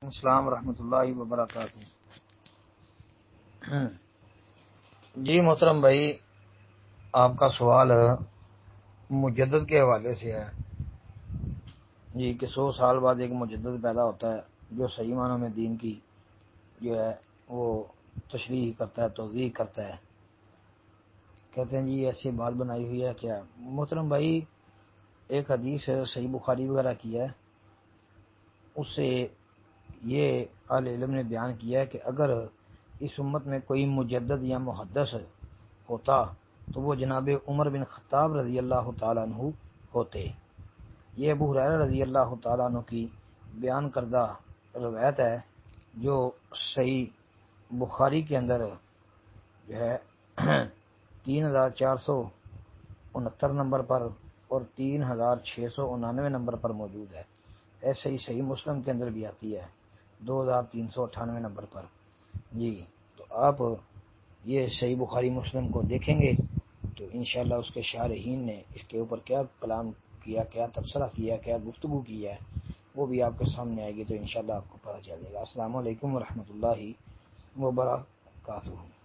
السلام ورحمۃ اللہ وبرکاتہ۔ جی محترم بھائی، آپ کا سوال مجدد کے حوالے سے ہے جی کہ 100 سال بعد ایک مجدد پیدا ہوتا ہے جو صحیح معنوں میں دین کی جو ہے وہ تشریح کرتا ہے، توضیح کرتا ہے۔ کہتے ہیں جی ایسی بات بنائی ہوئی ہے کیا؟ محترم بھائی، ایک حدیث صحیح بخاری وغیرہ کی ہے، اس سے یہ اہل علم نے بیان کیا ہے کہ اگر اس امت میں کوئی مجدد یا محدث ہوتا تو وہ جناب عمر بن خطاب رضی اللہ تعالیٰ عنہ ہوتے۔ یہ ابو ہریرہ رضی اللہ تعالیٰ عنہ کی بیان کردہ روایت ہے جو صحیح بخاری کے اندر جو ہے 3469 نمبر پر اور 3699 نمبر پر موجود ہے۔ ایسے ہی صحیح مسلم کے اندر بھی آتی ہے 2398 نمبر پر۔ جی تو آپ یہ صحیح بخاری مسلم کو دیکھیں گے تو انشاءاللہ اس کے شارحین نے اس کے اوپر کیا کلام کیا، کیا تبصرہ کیا، کیا گفتگو کی ہے، وہ بھی آپ کے سامنے آئے گی تو انشاءاللہ آپ کو پتہ چلے گا۔ السلام علیکم ورحمۃ اللہ وبرکاتہ۔